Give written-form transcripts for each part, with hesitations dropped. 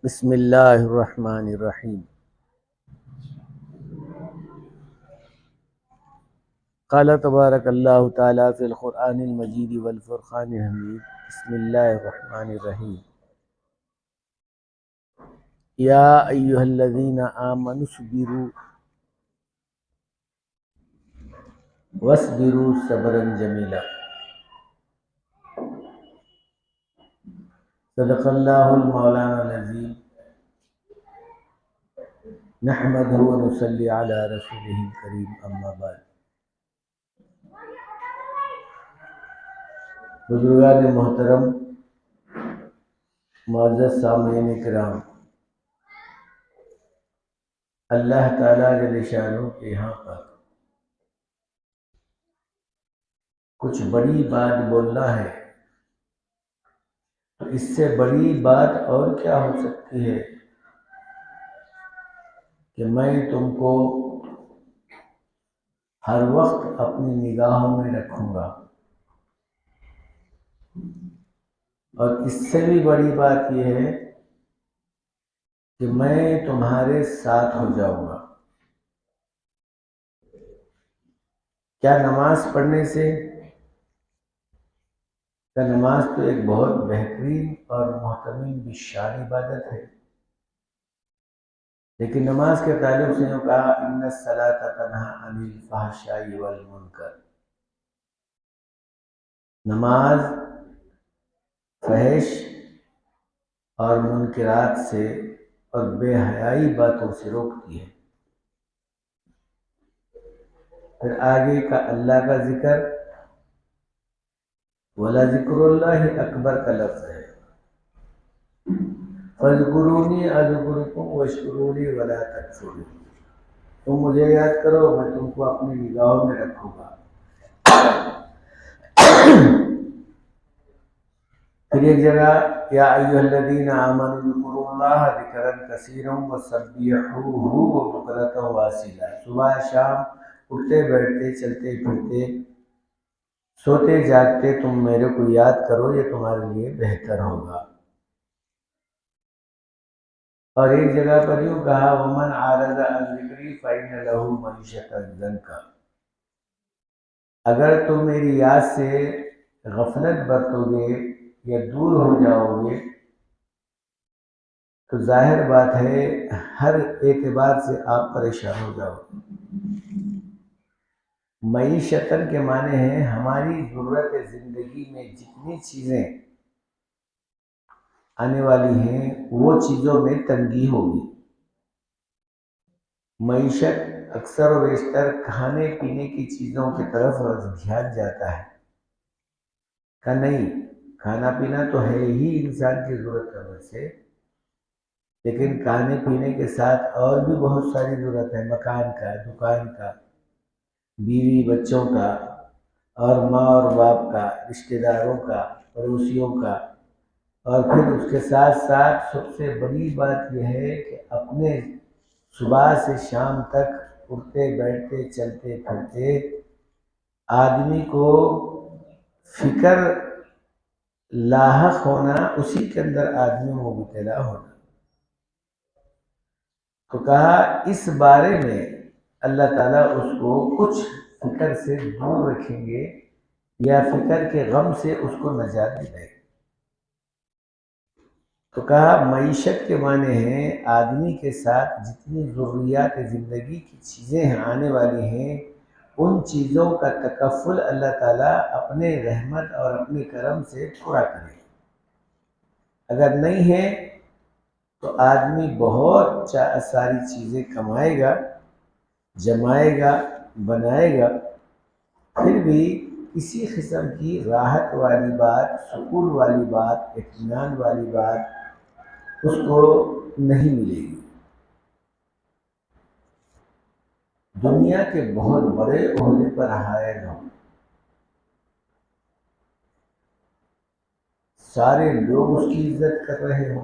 बिस्मिल्लाहिर्रहमानिर्रहीम। क़ाल तबारकल्लाहु तआला फ़िल क़ुरआनिल मजीद वल फ़ुरक़ानिल हमीद। बिस्मिल्लाहिर्रहमानिर्रहीम। या अय्युहल्लज़ीना आमनुस्बिरू वस्बिरू सब्रन जमीला। सदक़ल्लाहुल मौलानाल अज़ीम। नहमदुहु व नुसल्ली अला रसूलिहिल करीम, अम्मा बाद। बुज़ुर्गान मोहतरम, मुअज़्ज़ज़ सामीईन किराम, अल्लाह ताला जल्ल शानुहू के यहाँ पर कुछ बड़ी बात बोलना है तो इससे बड़ी बात और क्या हो सकती है कि मैं तुमको हर वक्त अपनी निगाहों में रखूंगा। और इससे भी बड़ी बात यह है कि मैं तुम्हारे साथ हो जाऊंगा। क्या नमाज पढ़ने से? क्या नमाज तो एक बहुत बेहतरीन और मोहतरम बिशान इबादत है, लेकिन नमाज के ताल्लुक से यूँ कहा, इन्नस सलाता तन्हा अनिल फहशाई वल मुनकर। नमाज फहश और मुनकरात से और बेहयाई बातों से रोकती है। फिर आगे का अल्लाह का जिक्र, वला ज़िक्रुल्लाहि अकबर का लफ्ज़ है। फ़ज़्कुरूनी अज़्कुरुकुम वश्कुरूली वला तकफुरून। तुम मुझे याद करो, मैं तुमको अपनी निगाहों में रखूंगा। फिर एक जगह, या अय्युहल्लज़ीना आमनू ज़कुरुल्लाह ज़िक्रन कसीरन वसब्बिहूहु बुक्रतन वासीला। सुबह शाम उठते बैठते चलते फिरते सोते जागते तुम मेरे को याद करो, ये तुम्हारे लिए बेहतर होगा। और एक जगह पर यूँ कहा, वमन आरज़ अन ज़िक्री फ़इन्न लहू मईशतन ज़ंका। अगर तुम मेरी याद से गफलत बरतोगे या दूर हो जाओगे तो जाहिर बात है हर एतबार से आप परेशान हो जाओगे। मईशतन के माने हैं हमारी ज़रूरत ज़िंदगी में जितनी चीज़ें आने वाली हैं वो चीज़ों में तंगी होगी। मईशत अक्सर और बेशतर खाने पीने की चीज़ों की तरफ ध्यान जाता है। का नहीं, खाना पीना तो है ही इंसान की ज़रूरत में से, लेकिन खाने पीने के साथ और भी बहुत सारी ज़रूरत है। मकान का, दुकान का, बीवी बच्चों का, और माँ और बाप का, रिश्तेदारों का, पड़ोसियों का। और फिर उसके साथ साथ सबसे बड़ी बात यह है कि अपने सुबह से शाम तक उठते बैठते चलते फिरते आदमी को फिक्र लाहक होना, उसी के अंदर आदमी मुब्तला होना। तो कहा इस बारे में अल्लाह ताला उसको कुछ फिक्र से दूर रखेंगे या फिक्र के गम से उसको नजात दिलाएंगे। तो कहा मईशत के माने हैं आदमी के साथ जितनी ज़रूरियात ज़िंदगी की चीज़ें हैं आने वाली हैं, उन चीज़ों का तकफ़ुल अल्लाह ताला अपने रहमत और अपने करम से पूरा करे। अगर नहीं है तो आदमी बहुत सारी चीज़ें कमाएगा, जमाएगा, बनाएगा, फिर भी किसी किस्म की राहत वाली बात, सुकून वाली बात, इत्मीनान वाली बात उसको नहीं मिलेगी। दुनिया के बहुत बड़े ओहदे पर हायल हो, सारे लोग उसकी इज्जत कर रहे हो,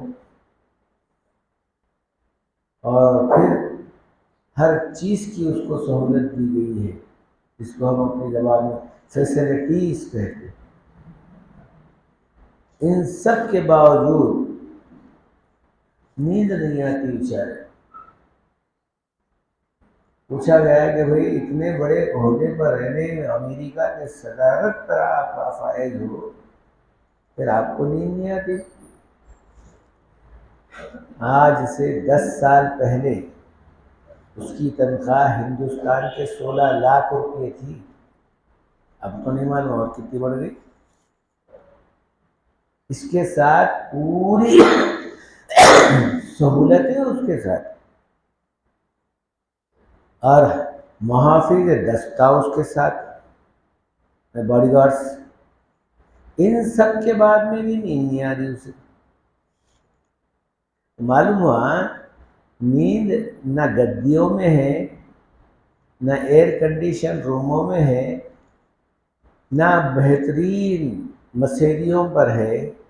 और फिर हर चीज़ की उसको सहूलत दी गई है, जिसको हम अपनी ज़बान में फैसिलिटीज़ कहते हैं। इन सब के बावजूद नींद नहीं आती बेचारे। पूछा गया कि भाई इतने बड़े ओहदे पर रहने में, अमेरिका के सदारत पर आप फायज हो, फिर आपको नींद नहीं आती? आज से 10 साल पहले उसकी तनख्वाह हिंदुस्तान के 16 लाख रुपये थी। अब तो नहीं मालूम और कितनी बढ़ गई। इसके साथ पूरी सहूलतें उसके साथ, और मुहाफिज दस्ता उसके साथ, बॉडीगार्ड्स। इन सब के बाद में भी नींद नहीं आ रही उसे। मालूम हुआ नींद न गद्दियों में है, न एयर कंडीशन रूमों में है, ना बेहतरीन मसेरियों पर है,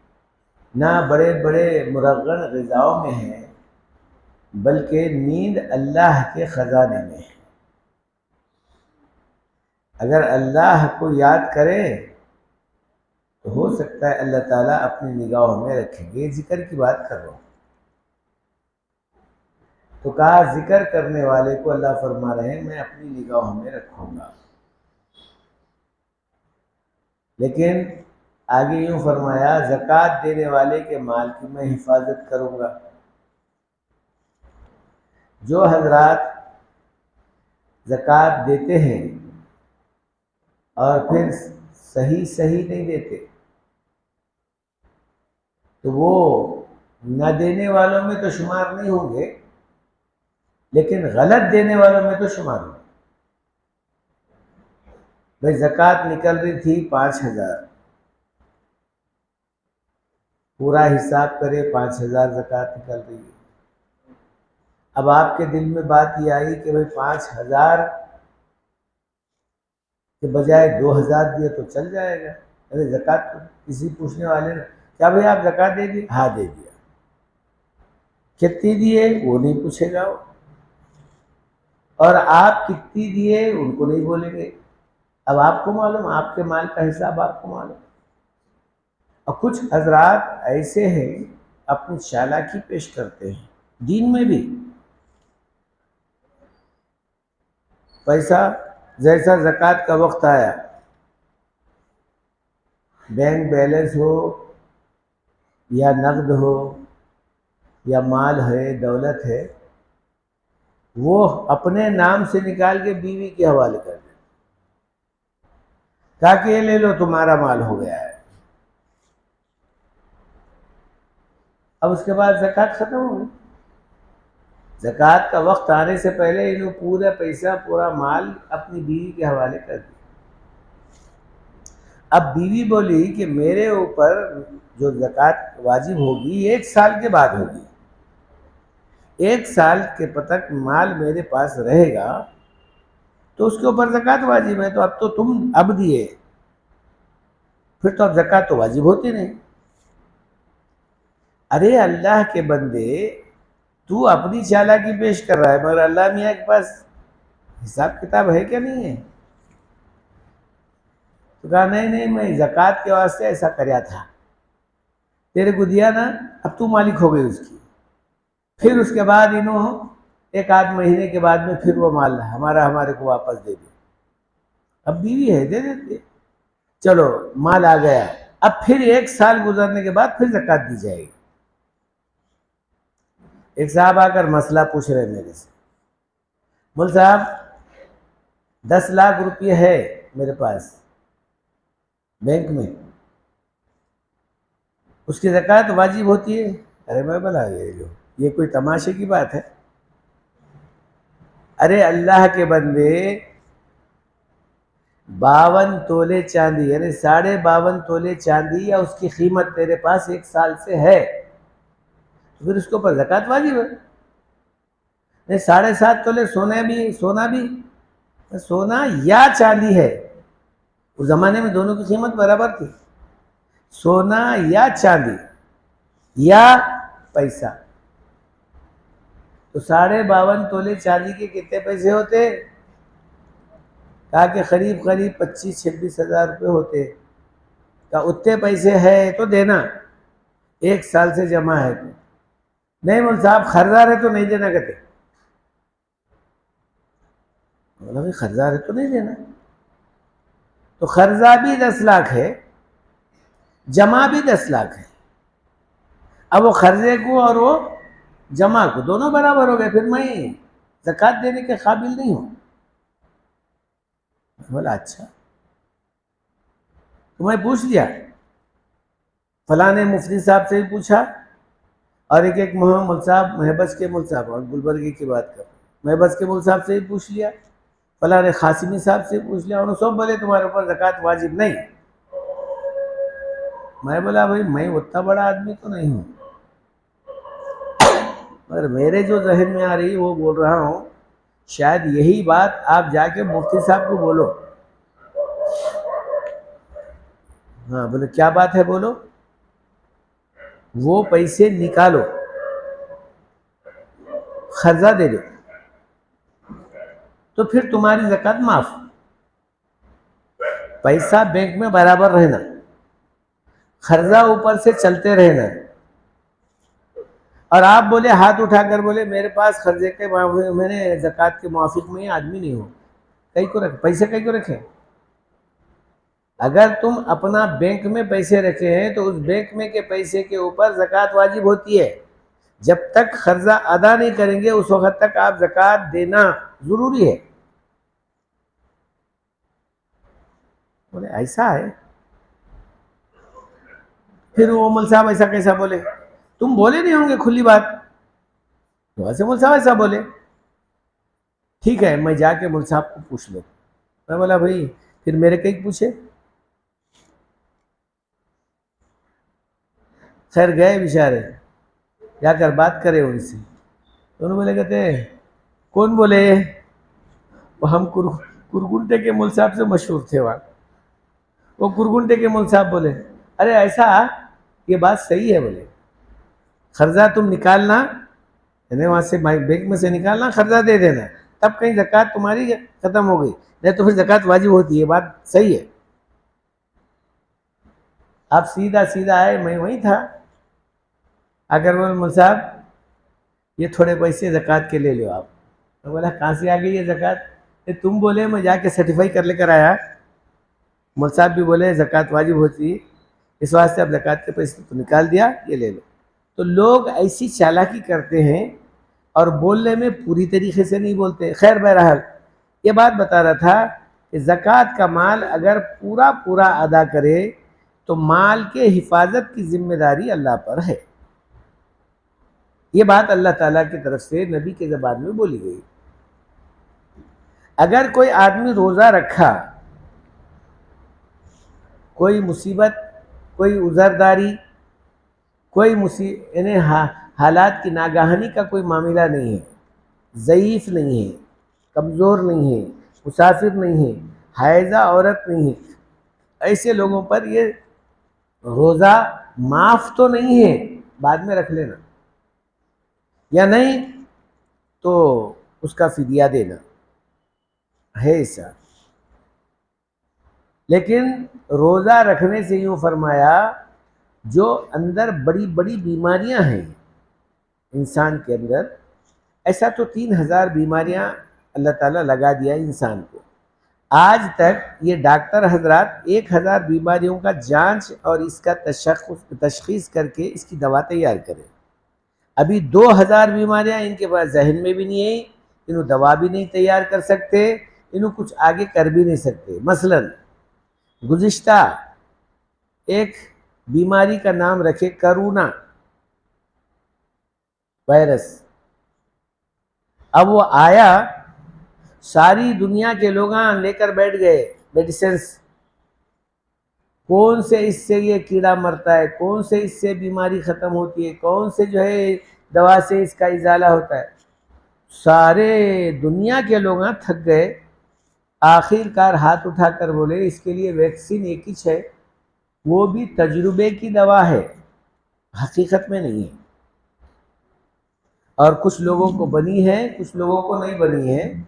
ना बड़े बड़े मुरगन ग़िज़ाओं में है, बल्कि नींद अल्लाह के ख़ज़ाने में है। अगर अल्लाह को याद करें तो हो सकता है अल्लाह ताला अपनी निगाहों में रखेंगे। जिक्र की बात कर रहा हूँ। तो कहा जिक्र करने वाले को अल्लाह फरमा रहे हैं मैं अपनी निगाहों में रखूँगा। लेकिन आगे यूँ फरमाया ज़कात देने वाले के माल की मैं हिफाजत करूँगा। जो हजरात ज़कात देते हैं और फिर सही सही नहीं देते, तो वो न देने वालों में तो शुमार नहीं होंगे, लेकिन गलत देने वालों में तो शुमार होंगे। भाई ज़कात निकल रही थी 5,000, पूरा हिसाब करे 5,000 ज़कात निकल रही है। अब आपके दिल में बात ये आई कि भाई 5,000 के बजाय 2,000 दिए तो चल जाएगा। अरे ज़कात, किसी पूछने वाले ने क्या भाई आप ज़कात दे दी? हाँ दे दिया। कितनी दिए वो नहीं पूछेगा वो, और आप कितनी दिए उनको नहीं बोलेंगे। अब आपको मालूम, आपके माल का हिसाब आपको मालूम। और कुछ हजरात ऐसे हैं अपनी चालाकी पेश करते हैं दीन में भी। पैसा जैसा ज़कात का वक्त आया, बैंक बैलेंस हो या नकद हो या माल है, दौलत है, वो अपने नाम से निकाल के बीवी के हवाले कर दे, ताकि ये ले लो तुम्हारा माल हो गया है। अब उसके बाद ज़कात ख़त्म हो गई। ज़कात का वक्त आने से पहले इन्होंने पूरा पैसा, पूरा माल अपनी बीवी के हवाले कर दिया। अब बीवी बोली कि मेरे ऊपर जो ज़कात वाजिब होगी 1 साल के बाद होगी। 1 साल के तक माल मेरे पास रहेगा तो उसके ऊपर ज़कात वाजिब है। तो अब तो तुम अब दिए, फिर तो अब ज़कात तो वाजिब होती नहीं। अरे अल्लाह के बंदे, तू अपनी चालाकी पेश कर रहा है, मगर अल्लाह मियाँ के पास हिसाब किताब है क्या नहीं है? तो कहा नहीं नहीं, मैं ज़कात के वास्ते ऐसा कराया था, तेरे को दिया ना, अब तू मालिक हो गई उसकी। फिर उसके बाद इन्हों 1 आध महीने के बाद में फिर वो माल हमारे को वापस दे दे। अब बीवी है, दे देते। चलो माल आ गया, अब फिर 1 साल गुजरने के बाद फिर ज़कात दी जाएगी। एक साहब आकर मसला पूछ रहे मेरे से, बोल साहब 10 लाख रुपये है मेरे पास बैंक में, उसकी ज़कात वाजिब होती है? अरे मैं बोला ये कोई तमाशे की बात है? अरे अल्लाह के बंदे, 52 तोले चांदी यानी 52.5 तोले चांदी या उसकी कीमत तेरे पास 1 साल से है, तो फिर उसके ऊपर ज़कात वाजिब है। नहीं 7.5 तोले सोना या चांदी है, उस ज़माने में दोनों की कीमत बराबर थी। सोना या चांदी या पैसा, तो 52.5 तोले चांदी के कितने पैसे होते? कहा कि करीब 25-26 हज़ार रुपये होते। कहा उतने पैसे है तो देना। 1 साल से जमा है तो नहीं बोल साहब खर्चार है तो नहीं देना कहते। बोला भाई खर्चार है तो नहीं देना। तो खर्चा भी 10 लाख है, जमा भी 10 लाख है। अब वो खर्चे को और वो जमा को दोनों बराबर हो गए, फिर मैं ज़कात देने के काबिल नहीं हूं। बोला अच्छा। तो मैं पूछ लिया, फलाने मुफ्ती साहब से भी पूछा और एक मोहम्मद साहब महबस के मुल साहब और गुलबर्गी की बात कर, महबस के मुल साहब से भी पूछ लिया, फलाने खासिमी साहब से पूछ लिया, उन्होंने सब बोले तुम्हारे ऊपर ज़कात वाजिब नहीं। मैं बोला भाई मैं उतना बड़ा आदमी तो नहीं हूँ, मगर मेरे जो जहन में आ रही वो बोल रहा हूँ, शायद यही बात आप जाके मुफ्ती साहब को बोलो। हाँ बोले क्या बात है बोलो। वो पैसे निकालो, खर्चा दे दो, तो फिर तुम्हारी ज़कात माफ। पैसा बैंक में बराबर रहना, खर्चा ऊपर से चलते रहना। और आप बोले हाथ उठाकर बोले मेरे पास खर्चे के मैंने ज़कात के मुआफिक में आदमी नहीं हूँ, कई को रखे पैसे, कई को रखे। अगर तुम अपना बैंक में पैसे रखे हैं तो उस बैंक में के पैसे के ऊपर ज़कात वाजिब होती है। जब तक खर्चा अदा नहीं करेंगे उस वक्त तक आप ज़कात देना ज़रूरी है। बोले ऐसा है। फिर वो मुल साहब ऐसा कैसा बोले, तुम बोले नहीं होंगे खुली बात, तो ऐसे मुल साहब ऐसा बोले। ठीक है मैं जाके मुल साहब को पूछ लो। मैं बोला भाई फिर मेरे कई पूछे। खैर गए बेचारे, जाकर बात करे उनसे। तो उन्होंने बोले कहते कौन बोले, वो हम कुरगुंटे के मुल साहब से मशहूर थे वहाँ। वो कुरगुंटे के मुल साहब बोले अरे ऐसा, ये बात सही है, बोले खर्चा तुम निकालना, यानी वहाँ से बैंक में से निकालना, खर्चा दे देना, तब कहीं ज़कात तुम्हारी खत्म हो गई, नहीं तो फिर ज़कात वाजिब होती है, बात सही है। आप सीधा सीधा आए, मैं वहीं था, आकर बोले मुल साहब ये थोड़े पैसे ज़कात के ले लो आप। मैं बोला कहाँ से आ गई ये ज़कात, तुम बोले मैं जाके सर्टिफाई कर लेकर आया। मुल साहब भी बोले ज़कात वाजिब होती है, इस वास्ते अब ज़कात के पैसे तो निकाल दिया, ये ले लो। तो लोग ऐसी चालाकी करते हैं और बोलने में पूरी तरीके से नहीं बोलते। खैर बहरहाल ये बात बता रहा था कि ज़कात का माल अगर पूरा पूरा अदा करे तो माल के हिफाजत की जिम्मेदारी अल्लाह पर है। ये बात अल्लाह ताला की तरफ से नबी के ज़बान में बोली गई। अगर कोई आदमी रोज़ा रखा, कोई मुसीबत, कोई उज़रदारी, कोई यानी हालात की नागाहानी का कोई मामला नहीं है, ज़ईफ़ नहीं है, कमज़ोर नहीं है, मुसाफिर नहीं है, हायज़ा औरत नहीं है, ऐसे लोगों पर ये रोज़ा माफ़ तो नहीं है, बाद में रख लेना, या नहीं तो उसका फिदिया देना है ऐसा। लेकिन रोज़ा रखने से यूँ फरमाया जो अंदर बड़ी बड़ी बीमारियां हैं इंसान के अंदर, ऐसा तो 3000 बीमारियां अल्लाह ताला लगा दिया इंसान को। आज तक ये डॉक्टर हजरात 1000 बीमारियों का जांच और इसका तशखीस करके इसकी दवा तैयार करें। अभी 2000 बीमारियां इनके पास जहन में भी नहीं है, इन्हों दवा भी नहीं तैयार कर सकते, इन्हों कुछ आगे कर भी नहीं सकते। मसलन गुज़िश्ता एक बीमारी का नाम रखे करोना वायरस, अब वो आया, सारी दुनिया के लोग लेकर बैठ गए मेडिसिन, कौन से इससे ये कीड़ा मरता है, कौन से इससे बीमारी ख़त्म होती है, कौन से जो है दवा से इसका इजाला होता है। सारे दुनिया के लोग थक गए, आखिरकार हाथ उठाकर बोले इसके लिए वैक्सीन एक ही है, वो भी तजुर्बे की दवा है, हकीकत में नहीं है। और कुछ लोगों को बनी है, कुछ लोगों को नहीं बनी है।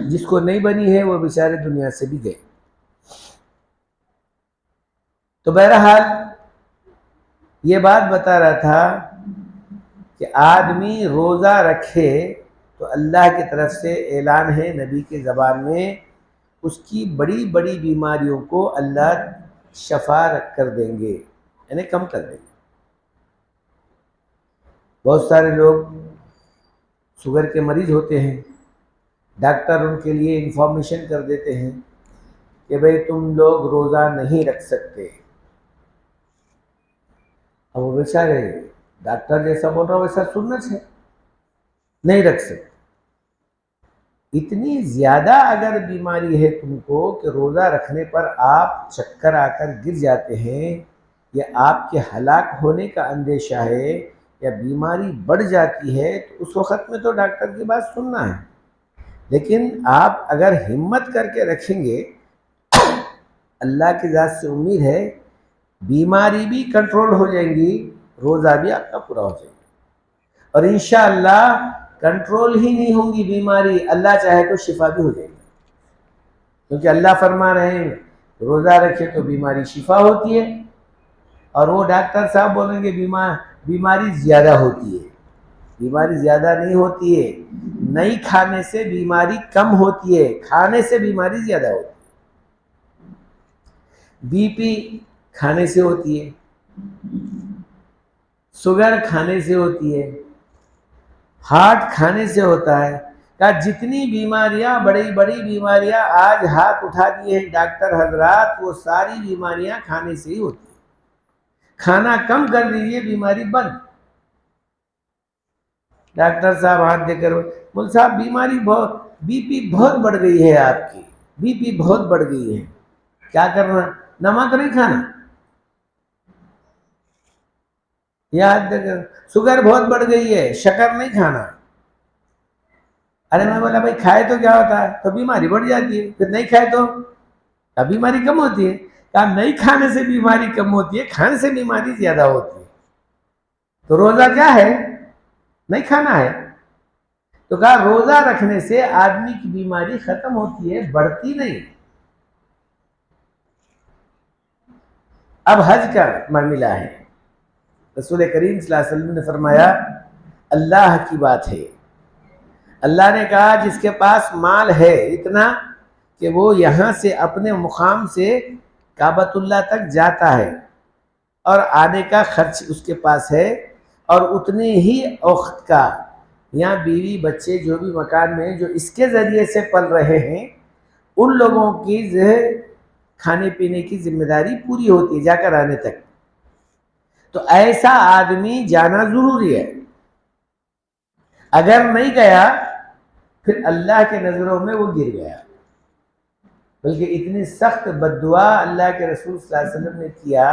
जिसको नहीं बनी है वो बेचारे दुनिया से भी गए। तो बहरहाल ये बात बता रहा था कि आदमी रोज़ा रखे तो अल्लाह की तरफ से ऐलान है नबी के ज़बान में, उसकी बड़ी बड़ी बीमारियों को अल्लाह शफा कर देंगे, यानी कम कर देंगे। बहुत सारे लोग शुगर के मरीज होते हैं, डॉक्टर उनके लिए इंफॉर्मेशन कर देते हैं कि भाई तुम लोग रोज़ा नहीं रख सकते। अब वो बेचारे डॉक्टर जैसा बोल रहा वैसा सुनना चाहिए, नहीं रख सकते। इतनी ज़्यादा अगर बीमारी है तुमको कि रोज़ा रखने पर आप चक्कर आकर गिर जाते हैं, या आपके हलाक होने का अंदेशा है, या बीमारी बढ़ जाती है, तो उस वक़्त में तो डॉक्टर की बात सुनना है। लेकिन आप अगर हिम्मत करके रखेंगे, अल्लाह की ज़ात से उम्मीद है बीमारी भी कंट्रोल हो जाएंगी, रोज़ा भी आपका पूरा हो जाएगा। और इंशाअल्लाह कंट्रोल ही नहीं होंगी बीमारी, अल्लाह चाहे तो शिफा भी हो जाएगी, क्योंकि अल्लाह फरमा रहे हैं रोज़ा रखे तो बीमारी शिफा होती है। और वो डॉक्टर साहब बोलेंगे बीमारी ज़्यादा होती है। बीमारी ज़्यादा नहीं होती है, नहीं खाने से बीमारी कम होती है, खाने से बीमारी ज़्यादा होती है। बीपी खाने से होती है, शुगर खाने से होती है, हार्ट खाने से होता है। का जितनी बीमारियां, बड़ी बड़ी बीमारियां आज हाथ उठा दिए हैं डॉक्टर हजरात, वो सारी बीमारियां खाने से ही होती है। खाना कम कर दीजिए, बीमारी बंद। डॉक्टर साहब हाथ देकर बोल साहब बीमारी बहुत, बीपी बहुत बढ़ गई है आपकी, बीपी बहुत बढ़ गई है, क्या करना? नमक नहीं खाना, याद देकर। शुगर बहुत बढ़ गई है, शक्कर नहीं खाना। अरे मैं बोला भाई खाए तो क्या होता है? तो बीमारी बढ़ जाती है। फिर नहीं खाए तो अब बीमारी कम होती है। कहा नहीं खाने से बीमारी कम होती है, खाने से बीमारी ज्यादा होती है। तो रोजा क्या है? नहीं खाना है। तो कहा रोजा रखने से आदमी की बीमारी खत्म होती है, बढ़ती नहीं। अब हज का मामला है। रसूल करीम सल्लल्लाहु अलैहि वसल्लम ने फरमाया अल्लाह की बात है, अल्लाह ने कहा जिसके पास माल है इतना कि वो यहाँ से अपने मुकाम से काबतुल्लाह तक जाता है और आने का खर्च उसके पास है, और उतने ही औक़त का यहाँ बीवी बच्चे जो भी मकान में जो इसके ज़रिए से पल रहे हैं, उन लोगों की खाने पीने की जिम्मेदारी पूरी होती है जाकर आने तक। तो ऐसा आदमी जाना ज़रूरी है। अगर नहीं गया फिर अल्लाह के नज़रों में वो गिर गया। बल्कि इतनी सख्त बद्दुआ अल्लाह के रसूल सल्लल्लाहु अलैहि वसल्लम ने किया,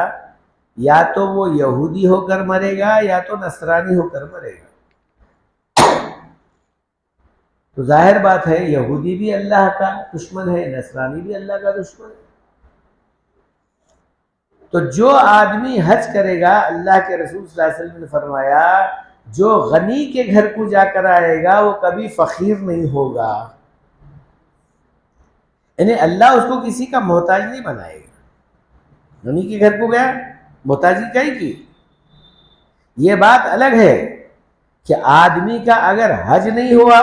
या तो वो यहूदी होकर मरेगा या तो नसरानी होकर मरेगा। तो जाहिर बात है यहूदी भी अल्लाह का दुश्मन है, नसरानी भी अल्लाह का दुश्मन है। तो जो आदमी हज करेगा, अल्लाह के रसूल सल्लल्लाहु अलैहि वसल्लम ने फरमाया जो गनी के घर को जाकर आएगा वो कभी फकीर नहीं होगा, यानी अल्लाह उसको किसी का मोहताज नहीं बनाएगा। गनी के घर को गया, मोहताजी कहीं की। ये बात अलग है कि आदमी का अगर हज नहीं हुआ,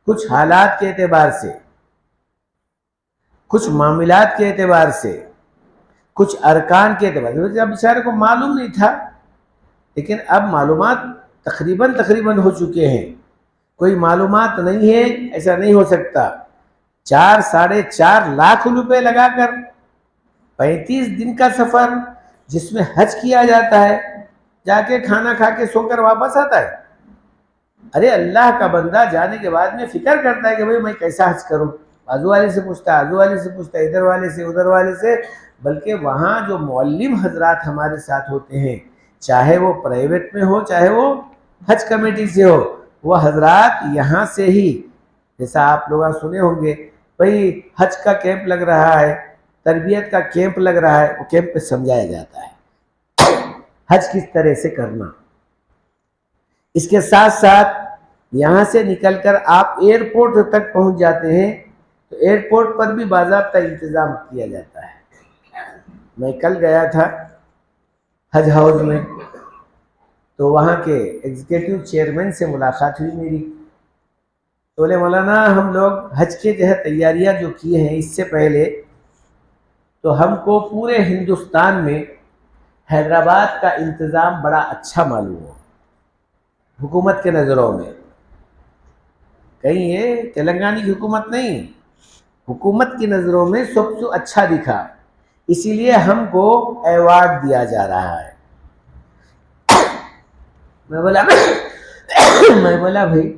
कुछ हालात के एतबार से, कुछ मामलात के एतबार से, कुछ अरकान के एतबार से, जब बेचारे को मालूम नहीं था, लेकिन अब मालूमात तकरीबन हो चुके हैं। कोई मालूमात नहीं है ऐसा नहीं हो सकता। 4-4.5 लाख रुपए लगाकर 35 दिन का सफर जिसमें हज किया जाता है, जाके खाना खा के सोकर वापस आता है। अरे अल्लाह का बंदा जाने के बाद में फिक्र करता है कि भाई मैं कैसा हज करूं, आजू वाले से पूछता है, आजू वाले से पूछता है, इधर वाले से उधर वाले से। बल्कि वहाँ जो मौल्लिम हजरात हमारे साथ होते हैं, चाहे वो प्राइवेट में हो चाहे वो हज कमेटी से हो, वो हजरात यहाँ से ही, जैसा आप लोग सुने होंगे भाई हज का कैंप लग रहा है, तरबियत का कैंप लग रहा है, वो कैंप पे समझाया जाता है हज किस तरह से करना। इसके साथ साथ यहाँ से निकलकर आप एयरपोर्ट तक पहुँच जाते हैं तो एयरपोर्ट पर भी बाज़ाब्ता इंतज़ाम किया जाता है। मैं कल गया था हज हाउस में। तो वहाँ के एग्जीक्यूटिव चेयरमैन से मुलाकात हुई मेरी। तो बोले मौलाना, हम लोग हज के जो है तैयारियाँ जो किए हैं, इससे पहले तो हमको पूरे हिंदुस्तान में हैदराबाद का इंतज़ाम बड़ा अच्छा मालूम हुआ हुकूमत के नज़रों में। कहीं ये तेलंगाना की हुकूमत नहीं, हुकूमत की नज़रों में सबसे अच्छा दिखा, इसीलिए हमको अवार्ड दिया जा रहा है। मैं बोला मैं बोला भाई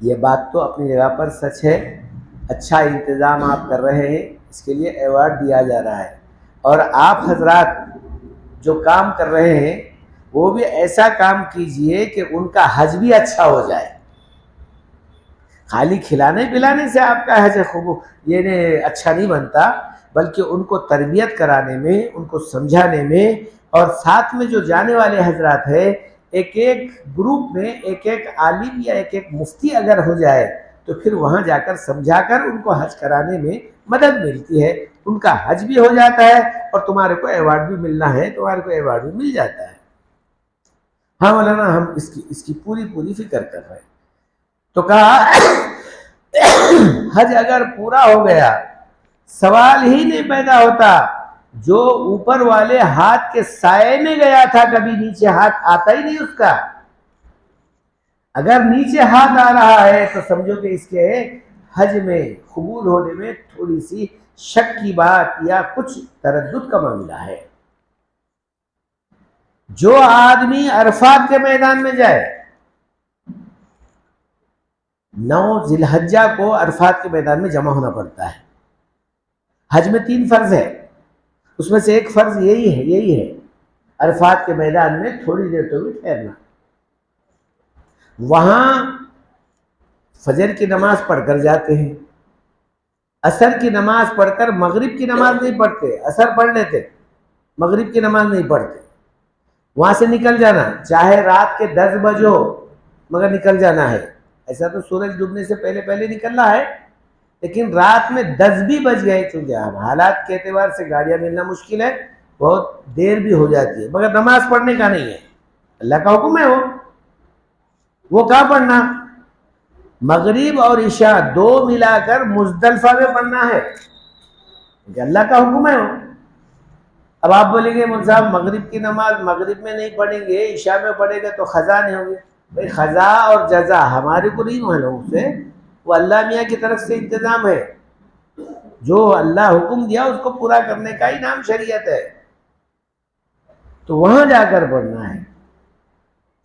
ये बात तो अपनी जगह पर सच है, अच्छा इंतज़ाम आप कर रहे हैं, इसके लिए अवार्ड दिया जा रहा है। और आप हजरात जो काम कर रहे हैं वो भी ऐसा काम कीजिए कि उनका हज भी अच्छा हो जाए। खाली खिलाने पिलाने से आपका हज खूब ये ने अच्छा नहीं बनता, बल्कि उनको तरबियत कराने में, उनको समझाने में, और साथ में जो जाने वाले हजरात है, एक एक ग्रुप में एक एक आलिम या एक एक मुफ्ती अगर हो जाए तो फिर वहाँ जाकर समझाकर उनको हज कराने में मदद मिलती है, उनका हज भी हो जाता है और तुम्हारे को अवार्ड भी मिलना है, तुम्हारे को अवार्ड भी मिल जाता है। हाँ मौलाना, हम इसकी इसकी पूरी पूरी फिक्र कर रहे हैं। तो कहा हज अगर पूरा हो गया, सवाल ही नहीं पैदा होता, जो ऊपर वाले हाथ के साए में गया था कभी नीचे हाथ आता ही नहीं उसका। अगर नीचे हाथ आ रहा है तो समझो कि इसके हज में कबूल होने में थोड़ी सी शक की बात या कुछ तरद्दुद का मामला है। जो आदमी अरफात के मैदान में जाए, 9 जिलहज्जा को अरफात के मैदान में जमा होना पड़ता है। हज में 3 फर्ज है, उसमें से एक फर्ज यही है अरफात के मैदान में थोड़ी देर तो भी ठहरना। वहां फजर की नमाज पढ़कर जाते हैं, असर की नमाज पढ़कर मगरिब की नमाज नहीं पढ़ते, असर पढ़ लेते, मगरिब की नमाज नहीं पढ़ते। वहां से निकल जाना, चाहे रात के 10 बजो मगर निकल जाना है। ऐसा तो सूरज डूबने से पहले पहले निकलना है, लेकिन रात में 10 भी बज गए, क्योंकि अब हालात के एतबार से गाड़ियां मिलना मुश्किल है, बहुत देर भी हो जाती है, मगर नमाज पढ़ने का नहीं है, अल्लाह का हुक्म है। वो कहाँ पढ़ना? मगरिब और इशा 2 मिलाकर मुजदलफा में पढ़ना है, अल्लाह का हुक्म है वो। अब आप बोलेंगे मुझे साहब मगरिब की नमाज मगरिब में नहीं पढ़ेंगे, इशा में पढ़ेगा तो खजा नहीं होगी। भाई खजा और जजा हमारे को नहीं मालूम से, वो अल्लाह मियाँ की तरफ से इंतजाम है। जो अल्लाह हुक्म दिया उसको पूरा करने का ही नाम शरीयत है, तो वहां जाकर पढ़ना है।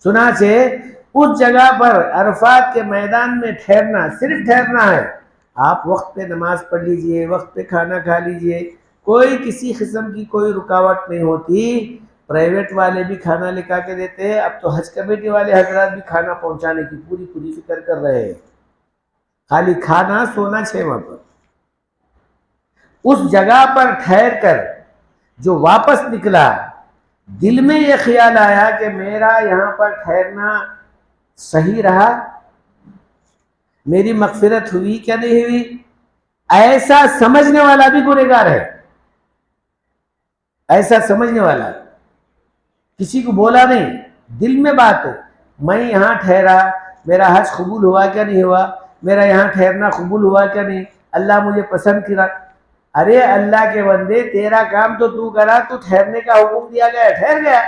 सुना से उस जगह पर अरफात के मैदान में ठहरना, सिर्फ ठहरना है। आप वक्त पे नमाज पढ़ लीजिए, वक्त पे खाना खा लीजिए, कोई किसी किस्म की कोई रुकावट नहीं होती। प्राइवेट वाले भी खाना लेकर के देते हैं, अब तो हज कमेटी वाले हजरात भी खाना पहुंचाने की पूरी पूरी फिक्र कर रहे हैं। खाली खाना सोना 6 वहां पर। उस जगह पर ठहर कर जो वापस निकला, दिल में यह ख्याल आया कि मेरा यहां पर ठहरना सही रहा, मेरी मगफिरत हुई क्या नहीं हुई, ऐसा समझने वाला भी गुनहगार है। ऐसा समझने वाला, किसी को बोला नहीं, दिल में बात है, मैं यहां ठहरा, मेरा हज कबूल हुआ क्या नहीं हुआ, मेरा यहां ठहरना कबूल हुआ क्या नहीं, अल्लाह मुझे पसंद किया। अरे अल्लाह के बंदे, तेरा काम तो तू करा, तू ठहरने का हुक्म दिया गया, ठहर गया,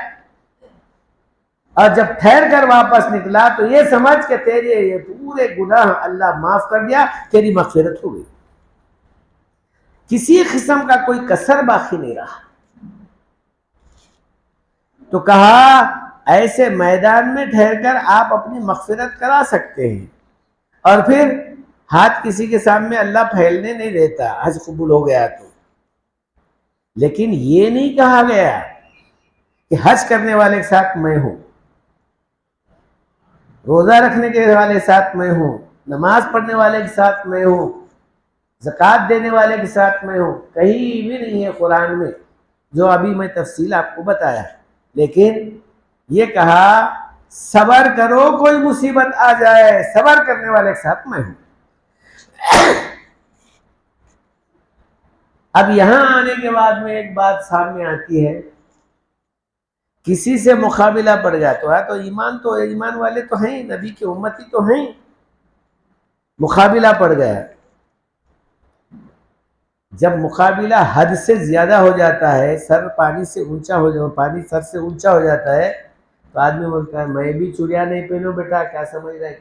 और जब ठहर कर वापस निकला तो ये समझ के तेरे ये पूरे गुनाह अल्लाह माफ कर दिया, तेरी मगफिरत हो गई, किसी किस्म का कोई कसर बाकी नहीं रहा। तो कहा ऐसे मैदान में ठहरकर आप अपनी मगफिरत करा सकते हैं, और फिर हाथ किसी के सामने अल्लाह फैलने नहीं देता हज कबूल हो गया तो। लेकिन ये नहीं कहा गया कि हज करने वाले के साथ मैं हूं, रोजा रखने के वाले साथ मैं हूं, नमाज पढ़ने वाले के साथ मैं हूं, ज़कात देने वाले के साथ मैं हूं। कहीं भी नहीं है कुरान में, जो अभी मैं तफसील आपको बताया। लेकिन ये कहा सबर करो, कोई मुसीबत आ जाए, सबर करने वाले के साथ मैं हूं। अब यहां आने के बाद में एक बात सामने आती है किसी से मुकाबिला पड़ गया तो ईमान वाले तो हैं, नबी की उम्मती तो हैं, मुकाबिला पड़ गया। जब मुकाबिला हद से ज्यादा हो जाता है, सर पानी से ऊंचा हो जाए, पानी सर से ऊंचा हो जाता है, तो आदमी बोलता है मैं भी चूड़िया नहीं पहनूं बेटा, क्या समझ रहा है।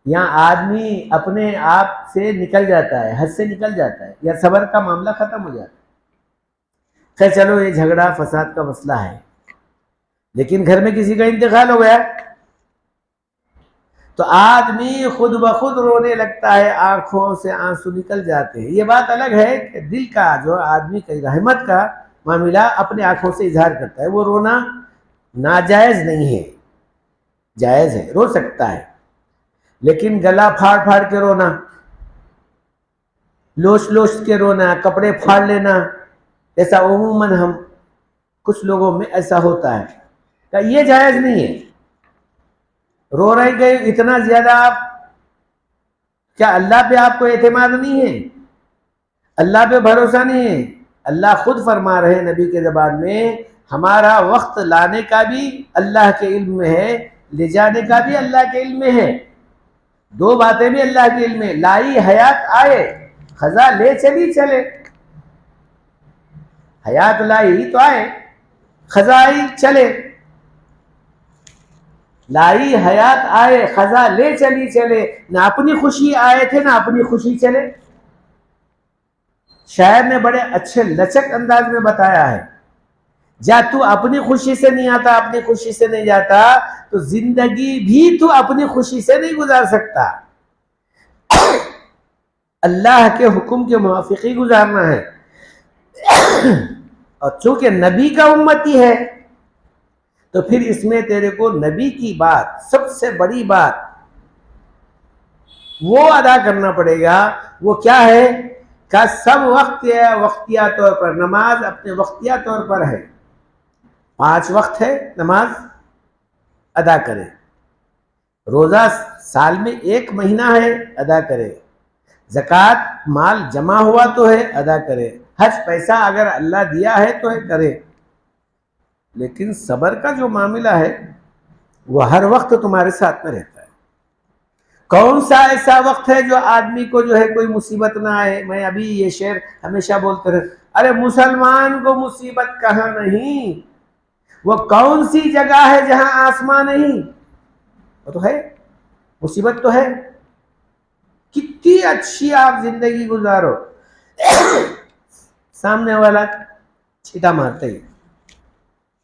यहाँ आदमी अपने आप से निकल जाता है, हद से निकल जाता है, या सबर का मामला खत्म हो जाता है। खैर चलो, ये झगड़ा फसाद का मसला है, लेकिन घर में किसी का इंतकाल हो गया तो आदमी खुद ब खुद रोने लगता है, आंखों से आंसू निकल जाते हैं। ये बात अलग है कि दिल का जो आदमी की रहमत का मामला अपने आंखों से इजहार करता है, वो रोना नाजायज नहीं है, जायज है, रो सकता है। लेकिन गला फाड़ फाड़ के रोना, लोच लोच के रोना, कपड़े फाड़ लेना, ऐसा उमूमन हम कुछ लोगों में ऐसा होता है, तो ये जायज नहीं है। रो रहे गए इतना ज्यादा आप, क्या अल्लाह पे आपको एतमाद नहीं है, अल्लाह पे भरोसा नहीं है। अल्लाह खुद फरमा रहे हैं नबी के ज़बान में, हमारा वक्त लाने का भी अल्लाह के इल्म में है, ले जाने का भी अल्लाह के इल्म में है। दो बातें भी अल्लाह के इल्म में, लाई हयात आए, खजा ले चली चले। हयात लाई तो आए, खजा आई चले, लाई हयात आए, खजा ले चली चले। ना अपनी खुशी आए थे ना अपनी खुशी चले। शायर ने बड़े अच्छे लचक अंदाज में बताया है, जा तू अपनी खुशी से नहीं आता, अपनी खुशी से नहीं जाता, तो जिंदगी भी तू अपनी खुशी से नहीं गुजार सकता। अल्लाह के हुक्म के मुवाफिक ही गुजारना है। और चूंकि नबी का उम्मती है, तो फिर इसमें तेरे को नबी की बात, सबसे बड़ी बात वो अदा करना पड़ेगा। वो क्या है का सब वक्तिया तौर पर नमाज अपने वक्तिया तौर पर है, 5 वक्त है नमाज अदा करे। रोजा साल में 1 महीना है, अदा करे। ज़कात माल जमा हुआ तो है, अदा करे। हज पैसा अगर अल्लाह दिया है तो है, करे। लेकिन सबर का जो मामला है वो हर वक्त तुम्हारे साथ में रहता है। कौन सा ऐसा वक्त है जो आदमी को जो है कोई मुसीबत ना आए। मैं अभी ये शेर हमेशा बोलते रहे, अरे मुसलमान को मुसीबत कहाँ नहीं, वो कौन सी जगह है जहां आसमां नहीं। वो तो है, मुसीबत तो है। कितनी अच्छी आप जिंदगी गुजारो, सामने वाला छीटा मारते ही,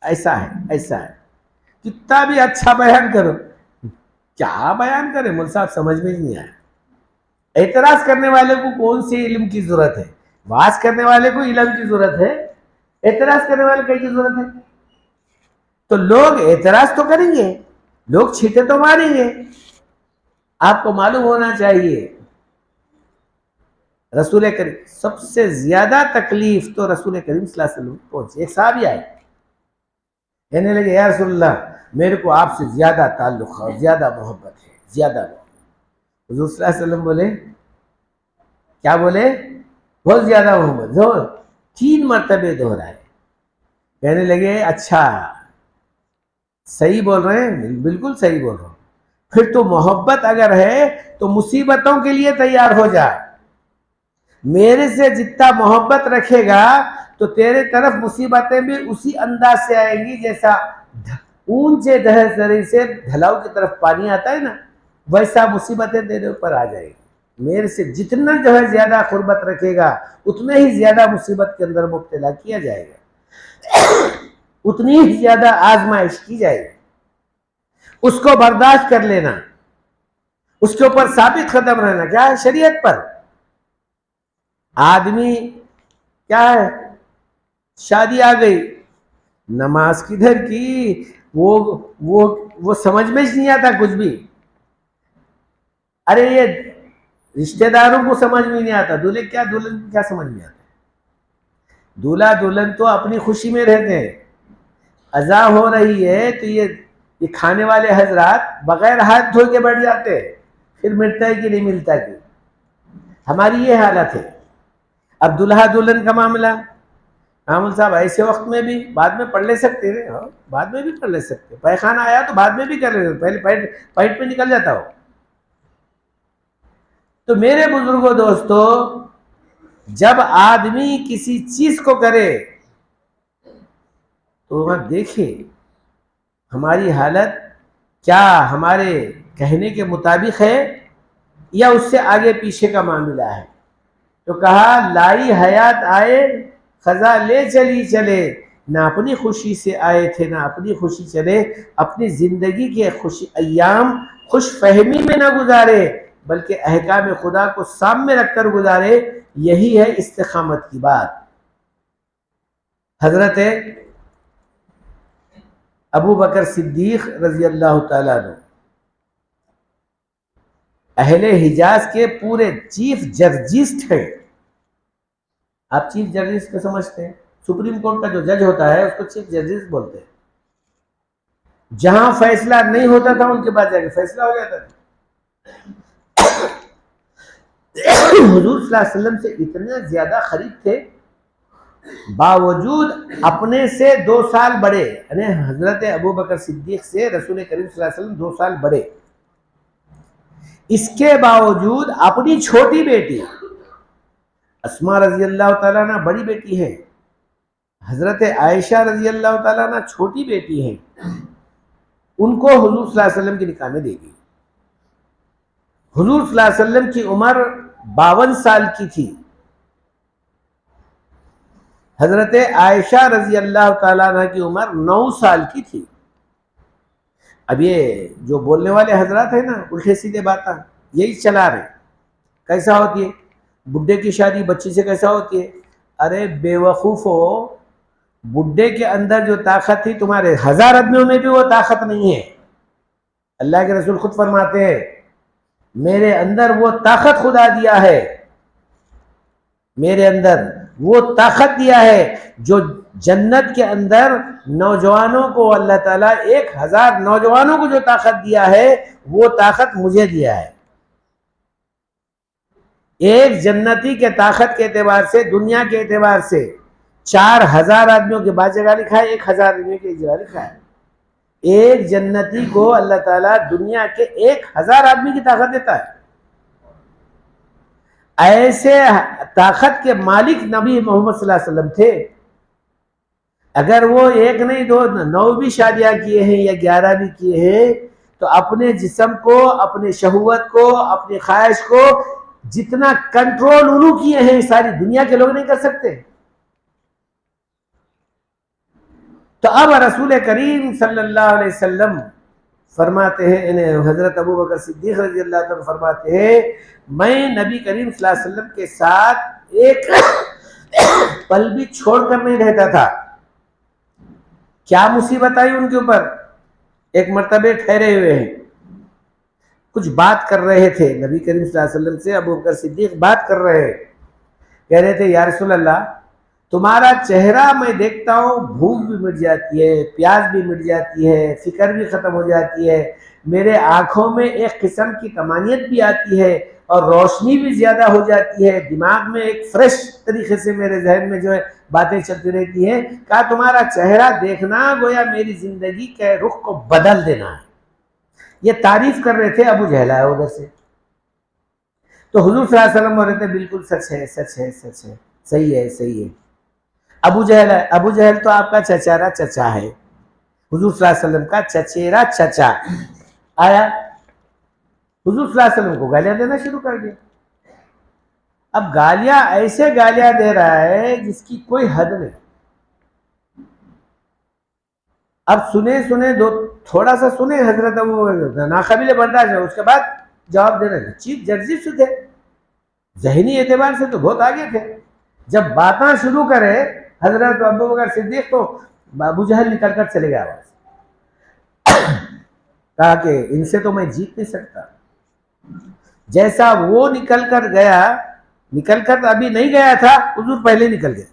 ऐसा है ऐसा है। कितना भी अच्छा बयान करो, क्या बयान करें मुझे साहब, समझ में नहीं आया। एतराज करने वाले को कौन सी इल्म की जरूरत है, वाज करने वाले को इल्म की जरूरत है, एतराज करने वाले की जरूरत है। तो लोग एतराज तो करेंगे, लोग छीटे तो मारेंगे। आपको मालूम होना चाहिए रसूल करीम सबसे ज्यादा तकलीफ तो रसूल करीम सल्लल्लाहु अलैहि वसल्लम पहुंची। एक साहबी आए, कहने लगे या रसूलल्लाह, मेरे को आपसे ज्यादा ताल्लुक और ज्यादा मोहब्बत है, ज्यादा मोहब्बत। हुजूर सल्लल्लाहु अलैहि वसल्लम बोले, क्या बोले, बहुत ज्यादा मोहब्बत। जो 3 मरतबे दोहराए। कहने लगे अच्छा सही बोल रहे हैं, बिल्कुल सही बोल रहे हो। फिर तो मोहब्बत अगर है तो मुसीबतों के लिए तैयार हो जा। मेरे से जितना मोहब्बत रखेगा तो तेरे तरफ मुसीबतें भी उसी अंदाज से आएंगी जैसा ऊंचे दहसरी से ढलाव की तरफ पानी आता है ना, वैसा मुसीबतें तेरे ऊपर आ जाएगी। मेरे से जितना जो है ज्यादा कुर्बत रखेगा उतने ही ज्यादा मुसीबत के अंदर मुब्तला किया जाएगा, उतनी ही ज्यादा आजमाइश की जाएगी। उसको बर्दाश्त कर लेना, उसके ऊपर साबित कदम रहना। क्या है शरीयत पर। आदमी क्या है, शादी आ गई, नमाज किधर की, वो समझ में नहीं आता कुछ भी। अरे ये रिश्तेदारों को समझ में नहीं आता, दूल्हे क्या दुल्हन को क्या समझ में आता। दूल्हा दुल्हन तो अपनी खुशी में रहते हैं। अज़ा हो रही है तो ये खाने वाले हजरात बगैर हाथ धो के बैठ जाते हैं, फिर मिलता है कि नहीं मिलता कि। हमारी ये हालत है। अब दुल्हा दुल्हन का मामला, आमल साहब ऐसे वक्त में भी बाद में पढ़ ले सकते हैं, हाँ, बाद में भी पढ़ ले सकते, पैखाना आया तो बाद में भी कर ले, पहले पैट पे निकल जाता हो। तो मेरे बुजुर्गों दोस्तों, जब आदमी किसी चीज को करे तो वहां देखे हमारी हालत क्या हमारे कहने के मुताबिक है या उससे आगे पीछे का मामला है। तो कहा लाई हयात आए खजा ले चली चले, ना अपनी खुशी से आए थे ना अपनी खुशी चले, अपनी जिंदगी के खुशी अय्याम खुश फहमी में ना गुजारे बल्कि अहकाम खुदा को सामने रखकर गुजारे। यही है इस्तिकामत की बात। हजरत अबू बकर सिद्दीक रजी अल्लाह ताला अन्हु अहले हिजाज के पूरे चीफ जर्जिस थे। आप चीफ जस्टिस को समझते हैं, सुप्रीम कोर्ट का जो जज होता है उसको चीफ जस्टिस बोलते हैं। जहां फैसला नहीं होता था उनके पास जाके फैसला हो जाता था। हुजूर सल्लल्लाहु अलैहि वसल्लम से इतने ज्यादा करीब थे, बावजूद अपने से 2 साल बड़े, यानी हजरत अबू बकर सिद्दीक से रसूल करीम सल्लल्लाहु अलैहि वसल्लम 2 साल बड़े, इसके बावजूद अपनी छोटी बेटी अस्मा रजी अल्लाह ताला अन्हा बड़ी बेटी है, हजरत आयशा रजी अल्लाह ताला अन्हा छोटी बेटी है, उनको हुजूर सल्लल्लाहु अलैहि वसल्लम की निकाह में दे दी। हुजूर सल्लल्लाहु अलैहि वसल्लम की उम्र 52 साल की थी, हजरत आयशा रजी अल्लाह ताला अन्हा की उम्र 9 साल की थी। अब ये जो बोलने वाले हजरत है ना, उल्टे सीधे बातें यही चला रहे। कैसा होती है बुड्ढे की शादी बच्ची से, कैसा होती है? अरे बेवकूफ हो, बुड्ढे के अंदर जो ताकत थी तुम्हारे 1000 आदमियों में भी वो ताकत नहीं है। अल्लाह के रसूल खुद फरमाते हैं मेरे अंदर वो ताकत खुदा दिया है, मेरे अंदर वो ताकत दिया है जो जन्नत के अंदर नौजवानों को अल्लाह ताला 1000 नौजवानों को जो ताकत दिया है वो ताकत मुझे दिया है। एक जन्नती के ताकत के एतबार से, दुनिया के एतबार से 4000 आदमियों के बाद जगह लिखा है, 1000 आदमियों की जगह लिखा है। एक जन्नती को अल्लाह ताला दुनिया के 1000 आदमी की ताकत देता है। ऐसे ताकत के मालिक नबी मोहम्मद सल्लल्लाहु अलैहि वसल्लम थे। अगर वो एक नहीं 2 9 भी शादियां किए हैं या 11 भी किए हैं तो अपने जिस्म को, अपने शहवत को, अपनी ख्वाहिश को जितना कंट्रोल उन्होंने किए हैं सारी दुनिया के लोग नहीं कर सकते। तो अब रसूल करीम सल्लल्लाहु अलैहि वसल्लम फरमाते हैं, इन्हें हजरत अबू बकर सिद्दीक रज़ी अल्लाह तआला फरमाते हैं मैं नबी करीम सल्लल्लाहु अलैहि वसल्लम के साथ एक पल भी छोड़कर नहीं रहता था। क्या मुसीबत आई उनके ऊपर? एक मर्तबे ठहरे हुए हैं, कुछ बात कर रहे थे नबी करीम सल्लल्लाहु अलैहि वसल्लम से। अबू बकर सिद्दीक बात कर रहे हैं, कह रहे थे या रसूल अल्लाह तुम्हारा चेहरा मैं देखता हूँ, भूख भी मिट जाती है, प्यास भी मिट जाती है, फिक्र भी खत्म हो जाती है, मेरे आंखों में एक किस्म की तमानियत भी आती है और रोशनी भी ज्यादा हो जाती है, दिमाग में एक फ्रेश तरीके से मेरे जहन में जो है बातें चलती रहती हैं। कहा तुम्हारा चेहरा देखना गोया मेरी जिंदगी के रुख को बदल देना है। ये तारीफ कर रहे थे अबू जहल है उधर से। तो हुजूर सल्लल्लाहु अलैहि वसल्लम बोल रहे थे बिल्कुल सच है, सच है, सच है, सही है, सही है। अबू जहल है, अबू जहल तो आपका चचेरा चचा है, हुजूर सल्लल्लाहु अलैहि वसल्लम का चचेरा चचा आया, हुजूर सल्लल्लाहु अलैहि वसल्लम को गालियां देना शुरू कर दिया। अब गालियां ऐसे गालियां दे रहा है जिसकी कोई हद नहीं। अब सुने सुने दो, थोड़ा सा सुने हजरत अबू नाकाबिले बर्दाश्त है, उसके बाद जवाब दे रहे। चीफ जस्टिस थे, जहनी एतबार से तो बहुत आगे थे। जब बातें शुरू करे हजरत अबू बकर सिद्दीक तो अबू जहल निकल कर चले गया आवाज। कहा कि इनसे तो मैं जीत नहीं सकता। जैसा वो निकल कर गया, निकल कर अभी नहीं गया था, हुजूर पहले निकल गए।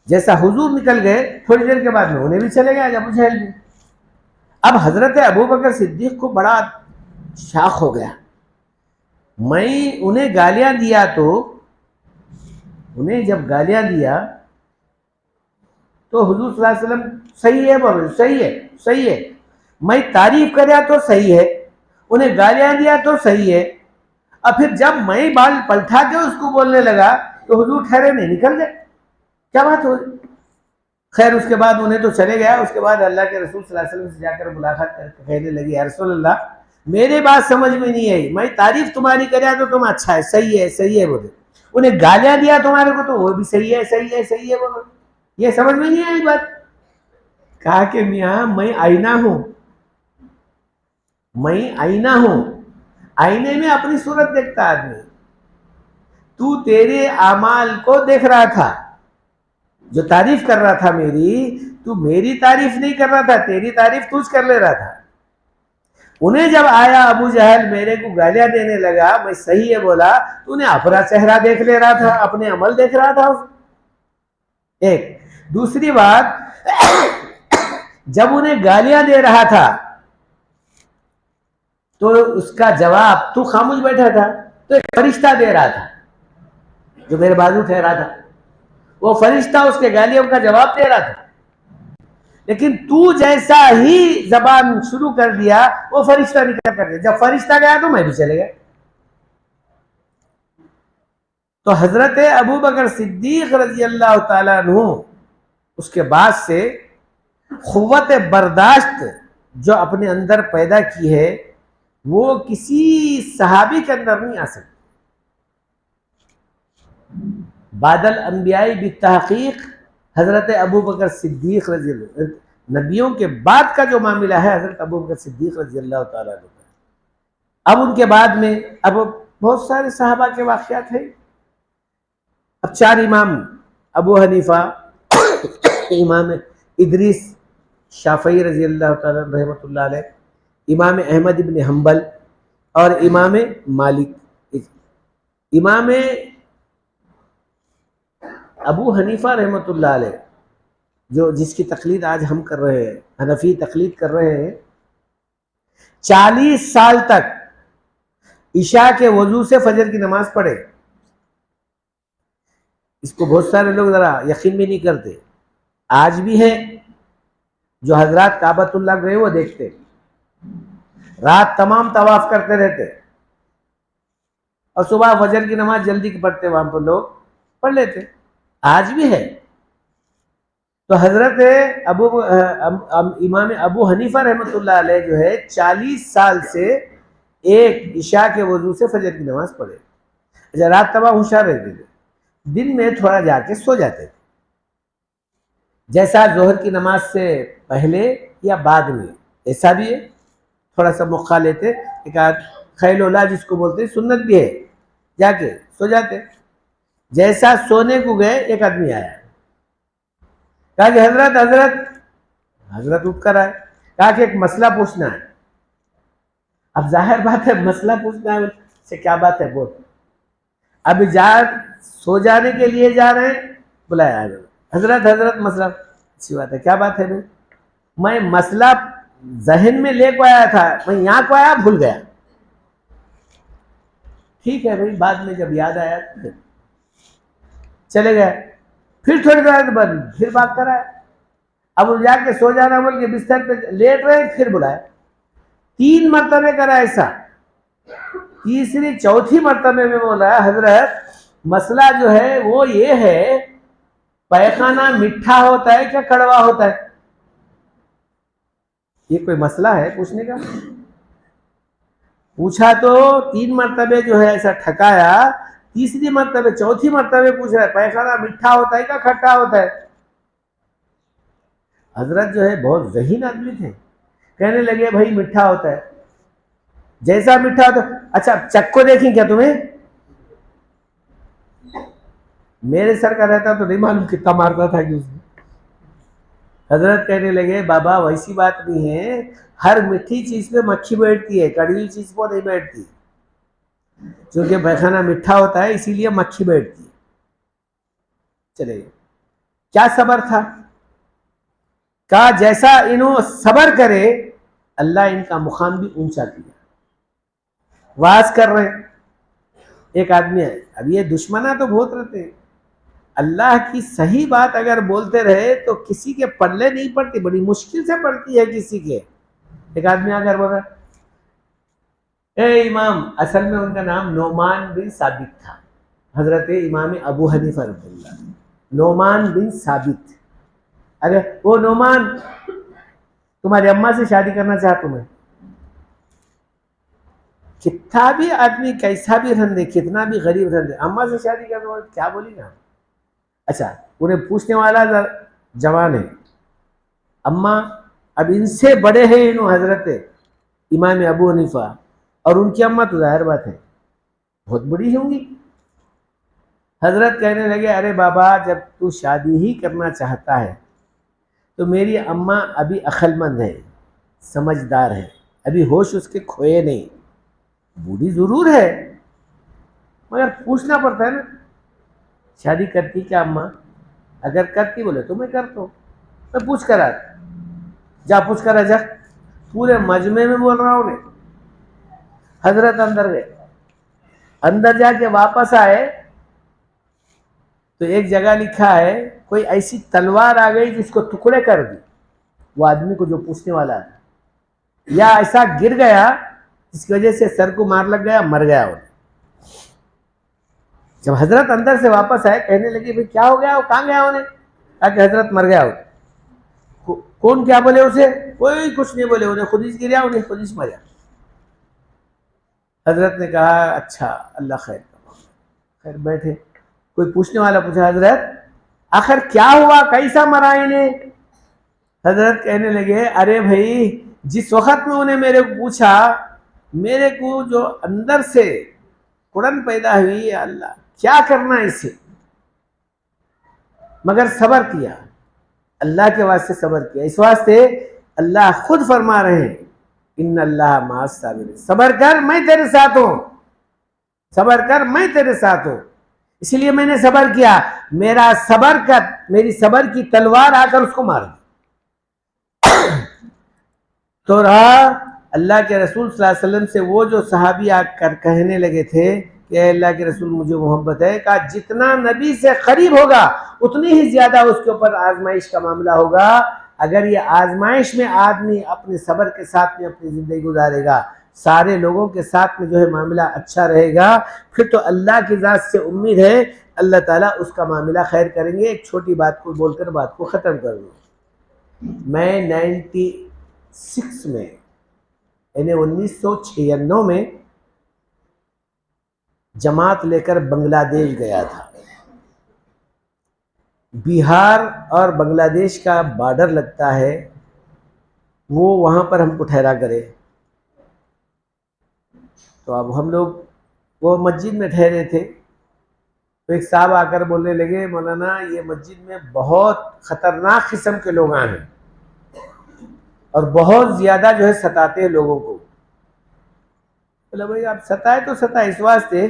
जैसा हुजूर निकल गए थोड़ी देर के बाद में उन्हें भी चले गया अबू जहल भी। अब हजरत अबू बकर सिद्दीक को बड़ा शाख हो गया, मैं उन्हें गालियां दिया तो उन्हें जब गालियां दिया तो हुजूर सल्लल्लाहु अलैहि वसल्लम सही है बोल, सही है, सही है, मैं तारीफ कराया तो सही है, उन्हें गालियां दिया तो सही है। और फिर जब मैं बाल पलटा के उसको बोलने लगा तो हुजूर ठहरे नहीं, निकल गए, क्या बात हो। खैर उसके बाद उन्हें तो चले गया। उसके बाद अल्लाह के रसूल सल्लल्लाहु अलैहि वसल्लम से जाकर मुलाकात करके कहने लगी, या रसूल अल्लाह, मेरे बात समझ में नहीं आई, मैं तारीफ तुम्हारी कराया तो तुम अच्छा है, सही है, सही है बोले, उन्हें गालियां दिया तुम्हारे को तो वो भी सही है, सही है, सही है बोलो, ये समझ में नहीं आई बात। कहा कि मियाँ मैं आईना हूं, मैं आईना हूं, आईने में अपनी सूरत देखता आदमी, तू तेरे अमाल को देख रहा था, जो तारीफ कर रहा था मेरी, तू मेरी तारीफ नहीं कर रहा था, तेरी तारीफ तुझ कर ले रहा था। उन्हें जब आया अबू जहल मेरे को गालियां देने लगा, मैं सही है बोला, तो उन्हें अपना चेहरा देख ले रहा था, अपने अमल देख रहा था। एक दूसरी बात, जब उन्हें गालियां दे रहा था तो उसका जवाब, तू खामोश बैठा था, तो एक फरिश्ता दे रहा था जो मेरे बाजू ठहरा था, वो फरिश्ता उसके गालियों का जवाब दे रहा था। लेकिन तू जैसा ही जबान शुरू कर दिया, वो फरिश्ता निकल कर दिया, जब फरिश्ता गया तो मैं भी चले गया। तो हजरत अबू बकर सिद्दीक रजी अल्लाह ताला अन्हु, उसके बाद से खुव्वत बर्दाश्त जो अपने अंदर पैदा की है, वो किसी सहाबी के अंदर नहीं आ सकती। बादल अंबियाई बितहकीक हजरत अबू बकर सिद्दीक रजी अल्लाह, नबियों के बाद का जो मामला है हजरत अबू बकर सिद्दीक रजी अल्लाह ताला अन्हु। अब उनके बाद में अब बहुत सारे सहाबा के वाक़यात हैं। अब चार इमाम, अबू हनीफा, इमाम इदरीस शाफई रजी अल्लाह ताला रहमतुल्लाह अलैह, इमाम अहमद इब्न हम्बल और इमाम मालिक। इमाम अबू हनीफा रहमतुल्लाह अलैह, जो जिसकी तकलीद आज हम कर रहे हैं, हनफी तकलीद कर रहे हैं, 40 साल तक ईशा के वजू से फजर की नमाज पढ़े। इसको बहुत सारे लोग जरा यकीन भी नहीं करते। आज भी है जो हजरात काबतुल्लाह गए वो देखते, रात तमाम तवाफ करते रहते और सुबह फजर की नमाज जल्दी पढ़ते, वहां पर लोग पढ़ लेते, आज भी है। तो हजरत इमाम अबू हनीफा रहमतुल्लाह अलैह जो है 40 साल से एक ईशा के वजू से फजर की नमाज पढ़े। अच्छा, रात तमाम होशियार रहते थे, दिन में थोड़ा जाके सो जाते थे, जैसा जोहर की नमाज से पहले या बाद में, ऐसा भी है, थोड़ा सा मौका लेते, एक आध खैलोला जिसको बोलते हैं, सुन्नत भी है, जाके सो जाते। जैसा सोने को गए एक आदमी आया, कहा कि हजरत हजरत हजरत उठ कर आए, कहा कि एक मसला पूछना है। अब जाहिर बात है मसला पूछना है से क्या बात है बोल। अभी सो जाने के लिए जा रहे हैं, बुलाया हजरत हजरत मसला, अच्छी बात है, क्या बात है भाई। मैं मसला जहन में ले को आया था, मैं यहाँ को आया भूल गया। ठीक है भाई, बाद में जब याद आया तो चले गए। फिर थोड़ी देर बाद फिर बात कराया, अब जाके सो जाना बोल के बिस्तर पे लेट रहे, फिर बुलाया, 3 मरतबे करा ऐसा। तीसरी चौथी मरतबे में बोला, हजरत मसला जो है वो ये है, पैखाना मीठा होता है क्या कड़वा होता है? ये कोई मसला है पूछने का? पूछा तो 3 मरतबे जो है ऐसा ठकाया, तीसरी मरतबे चौथी मरतबे पूछ रहा है पैखाना मीठा होता है क्या खट्टा होता है? हजरत जो है बहुत ज़हीन आदमी थे, कहने लगे भाई मीठा होता है। जैसा मीठा होता, अच्छा चक्को देखें क्या तुम्हें? मेरे सर का रहता तो नहीं मालूम कितना मारता था कि उसने। हजरत कहने लगे बाबा वैसी बात नहीं है, हर मीठी चीज पे मक्खी बैठती है, कड़वी चीज पर नहीं बैठती, क्योंकि पैखाना मीठा होता है इसीलिए मक्खी बैठती है। चले क्या सबर था, कहा जैसा इन्हों सबर करे अल्लाह इनका मुकाम भी ऊंचा किया। वाज कर रहे, एक आदमी है, अब ये दुश्मना तो बहुत रहते हैं, अल्लाह की सही बात अगर बोलते रहे तो किसी के पल्ले नहीं पड़ती, बड़ी मुश्किल से पड़ती है किसी के। एक आदमी आकर बोल रहा, ए इमाम, असल में उनका नाम नोमान बिन साबित था, हजरत इमाम अबू हनीफा रहमतुल्लाह, नोमान बिन साबित। अरे वो नोमान, तुम्हारी अम्मा से शादी करना चाहता हूं मैं। कितना भी आदमी कैसा भी रंधे, कितना भी गरीब रंधे, अम्मा से शादी करना क्या बोलेगा। अच्छा, उन्हें पूछने वाला जवान है, अम्मा अब इनसे बड़े हैं इन हजरत इमाम अबू हनीफा, और उनकी अम्मा तो जाहिर बात है बहुत बड़ी होंगी। हजरत कहने लगे, अरे बाबा, जब तू शादी ही करना चाहता है तो मेरी अम्मा अभी अक्लमंद है, समझदार है, अभी होश उसके खोए नहीं, बूढ़ी जरूर है मगर पूछना पड़ता है ना, शादी करती क्या अम्मा? अगर करती बोले तो मैं करता हूँ, मैं पूछ कर आ, जा पूछ कर आ जा। पूरे मजमे में बोल रहा हूँ ने। हजरत अंदर गए, अंदर जाके वापस आए तो एक जगह लिखा है, कोई ऐसी तलवार आ गई जिसको टुकड़े कर दी वो आदमी को जो पूछने वाला था, या ऐसा गिर गया जिसकी वजह से सर को मार लग गया, मर गया वो। जब हजरत अंदर से वापस आए, कहने लगे, भाई क्या हो गया, वो कहाँ गया उन्हें? ताकि हजरत मर गया हो। कौन क्या बोले उसे? कोई कुछ नहीं बोले, उन्हें खुद ही गिरा, उन्हें खुद ही मरा। हजरत ने कहा, अच्छा अल्लाह खैर। खैर बैठे, कोई पूछने वाला पूछा, हजरत आखिर क्या हुआ, कैसा मरा इन्हें? हजरत कहने लगे, अरे भाई, जिस वक्त में उन्हें मेरे को पूछा, मेरे को जो अंदर से कुड़न पैदा हुई, अल्लाह क्या करना इसे, मगर सबर किया, अल्लाह के वास्ते सबर किया। इस वास्ते अल्लाह खुद फरमा रहे हैं, इन्न अल्लाह मास साबिरीन, सबर कर मैं तेरे साथ हूं, सबर कर मैं तेरे साथ हूं। इसलिए मैंने सबर किया, मेरा सबर का, मेरी सबर की तलवार आकर उसको मार दी। तो रहा अल्लाह के रसूल सल्लल्लाहु अलैहि वसल्लम से वो जो सहाबी आकर कहने लगे थे कि अल्लाह के रसूल मुझे मोहब्बत है, कहा जितना नबी से करीब होगा उतनी ही ज्यादा उसके ऊपर आजमाइश का मामला होगा। अगर ये आजमाइश में आदमी अपने सब्र के साथ में अपनी जिंदगी गुजारेगा, सारे लोगों के साथ में जो है मामला अच्छा रहेगा, फिर तो अल्लाह की ज़ात से उम्मीद है अल्लाह ताला उसका मामला खैर करेंगे। एक छोटी बात को बोलकर बात को ख़त्म कर दूँ। मैं 96 में, यानी 1996 में जमात लेकर बांग्लादेश गया था। बिहार और बांग्लादेश का बॉर्डर लगता है, वो वहाँ पर हमको ठहरा करे। तो अब हम लोग वो मस्जिद में ठहरे थे, तो एक साहब आकर बोलने लगे, मौलाना ये मस्जिद में बहुत ख़तरनाक किस्म के लोग आए हैं और बहुत ज़्यादा जो है सताते हैं लोगों को। बोला, भाई आप सताए तो सताए, इस वास्ते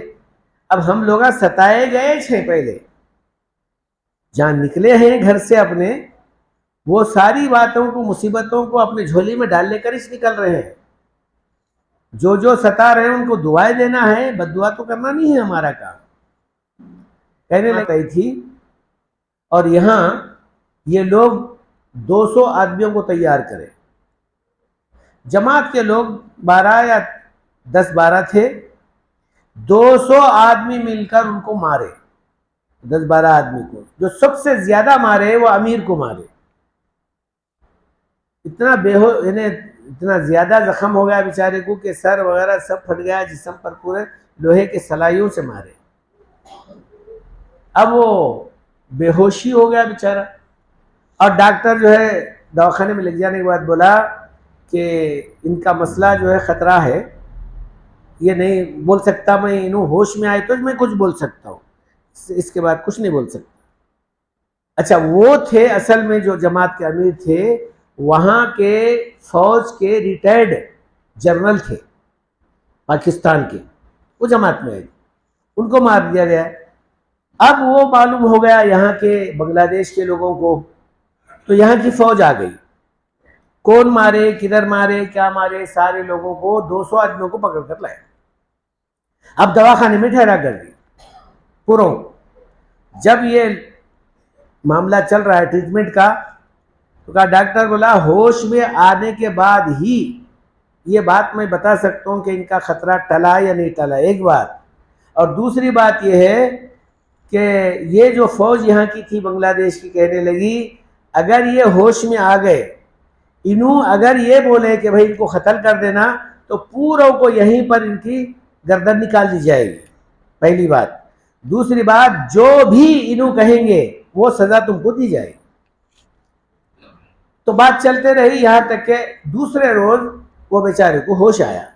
अब हम लोग सताए गए थे पहले, जहाँ निकले हैं घर से अपने, वो सारी बातों को, मुसीबतों को अपने झोली में डाल लेकर इस निकल रहे हैं। जो जो सता रहे हैं उनको दुआएं देना है, बद्दुआ तो करना नहीं है हमारा काम। कहने लगी थी, और यहाँ ये लोग 200 आदमियों को तैयार करें। जमात के लोग 12 या 10-12 थे, 200 आदमी मिलकर उनको मारे। 10-12 आदमी को जो सबसे ज्यादा मारे वो अमीर को मारे। इतना इन्हें इतना ज्यादा जख्म हो गया बेचारे को कि सर वगैरह सब फट गया, जिस्म पर पूरे लोहे के सलाइयों से मारे। अब वो बेहोशी हो गया बेचारा, और डॉक्टर जो है दवाखाने में ले जाने के बाद बोला कि इनका मसला जो है ख़तरा है, ये नहीं बोल सकता मैं, इन्हों होश में आए तो मैं कुछ बोल सकता हूँ, इसके बाद कुछ नहीं बोल सकता। अच्छा, वो थे असल में जो जमात के अमीर थे, वहाँ के फौज के रिटायर्ड जनरल थे पाकिस्तान के, वो जमात में आए, उनको मार दिया गया। अब वो मालूम हो गया यहाँ के बांग्लादेश के लोगों को, तो यहाँ की फौज आ गई। कौन मारे, किधर मारे, क्या मारे, सारे लोगों को 200 आदमियों को पकड़ कर लाए। अब दवाखाने में ठहरा कर दी पूरा। जब ये मामला चल रहा है ट्रीटमेंट का। तो कहा, डॉक्टर बोला होश में आने के बाद ही ये बात मैं बता सकता हूँ कि इनका खतरा टला या नहीं टला, एक बात। और दूसरी बात ये है कि ये जो फौज यहाँ की थी बांग्लादेश की, कहने लगी अगर ये होश में आ गए, इन्हों अगर ये बोले कि भाई इनको कत्ल कर देना, तो पूरों को यहीं पर इनकी गर्दन निकाल दी जाएगी, पहली बात। दूसरी बात, जो भी इन्हों कहेंगे वो सजा तुमको दी जाएगी। तो बात चलते रही, यहां तक के दूसरे रोज वो बेचारे को होश आया।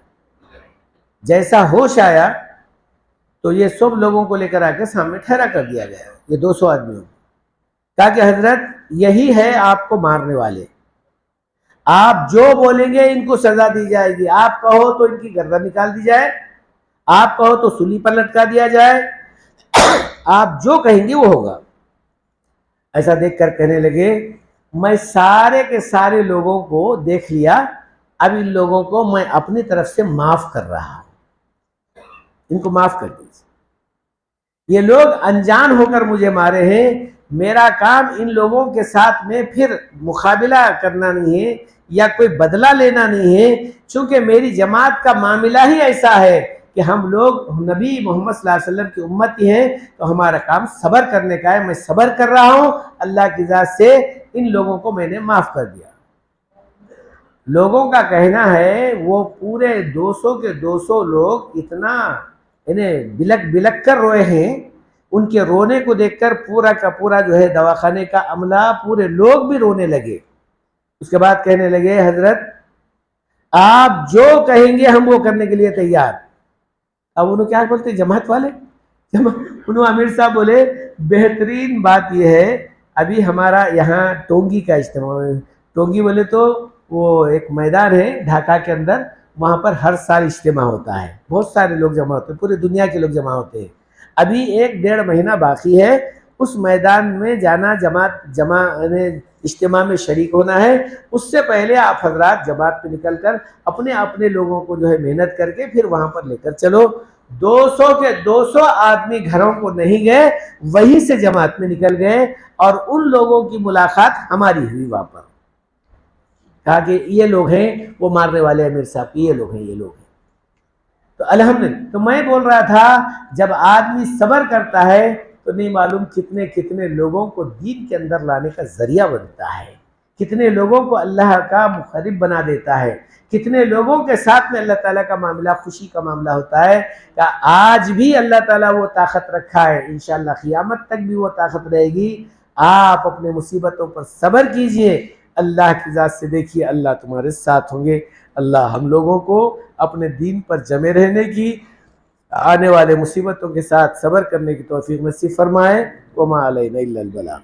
जैसा होश आया तो ये सब लोगों को लेकर आके सामने ठहरा कर दिया गया, ये 200 आदमियों को। कहा कि हजरत यही है आपको मारने वाले, आप जो बोलेंगे इनको सजा दी जाएगी। आप कहो तो इनकी गर्दन निकाल दी जाए, आप कहो तो सूली पर लटका दिया जाए, आप जो कहेंगे वो होगा। ऐसा देखकर कहने लगे मैं सारे के सारे लोगों को देख लिया, अब इन लोगों को मैं अपनी तरफ से माफ कर रहा हूं, इनको माफ कर दीजिए। ये लोग अनजान होकर मुझे मारे हैं, मेरा काम इन लोगों के साथ में फिर मुकाबला करना नहीं है या कोई बदला लेना नहीं है, क्योंकि मेरी जमात का मामला ही ऐसा है कि हम लोग नबी मोहम्मद सल्लल्लाहु अलैहि वसल्लम की उम्मती हैं, तो हमारा काम सब्र करने का है। मैं सब्र कर रहा हूं, अल्लाह की ज़ात से इन लोगों को मैंने माफ कर दिया। लोगों का कहना है वो पूरे 200 के 200 लोग इतना इन्हें बिलक बिलक कर रोए हैं, उनके रोने को देखकर पूरा का पूरा जो है दवाखाने का अमला, पूरे लोग भी रोने लगे। उसके बाद कहने लगे हजरत आप जो कहेंगे हम वो करने के लिए तैयार। अब उन्होंने क्या बोलते, जमात वाले उन्होंने अमीर साहब बोले बेहतरीन बात यह है, अभी हमारा यहाँ टोंगी का इज्तिमा है। टोंगी बोले तो वो एक मैदान है ढाका के अंदर, वहाँ पर हर साल इज्तिमा होता है, बहुत सारे लोग जमा होते हैं, पूरी दुनिया के लोग जमा होते हैं। अभी 1-1.5 महीना बाकी है, उस मैदान में जाना, जमा इज्तिमा में शरीक होना है। उससे पहले आप हजरात जमात पे निकल कर अपने अपने लोगों को जो है मेहनत करके फिर वहाँ पर लेकर चलो। 200 के 200 आदमी घरों को नहीं गए, वहीं से जमात में निकल गए और उन लोगों की मुलाकात हमारी हुई वहाँ पर। कहा कि ये लोग हैं वो मारने वाले अमीर साहब, ये लोग हैं, ये लोग हैं। तो अल्हम्दुलिल्लाह, तो मैं बोल रहा था जब आदमी सब्र करता है तो नहीं मालूम कितने कितने लोगों को दीन के अंदर लाने का जरिया बनता है, कितने लोगों को अल्लाह का मुखरिब बना देता है, कितने लोगों के साथ में अल्लाह ताला का मामला खुशी का मामला होता है। कि आज भी अल्लाह ताला वो ताकत रखा है, इंशाअल्लाह क़ियामत तक भी वो ताकत रहेगी। आप अपने मुसीबतों पर सब्र कीजिए, अल्लाह की ज़ात से देखिए अल्लाह तुम्हारे साथ होंगे। अल्लाह हम लोगों को अपने दीन पर जमे रहने की, आने वाले मुसीबतों के साथ सब्र करने की तौफीक नसीब फरमाए। वमा अलैना इल्लल बलाग।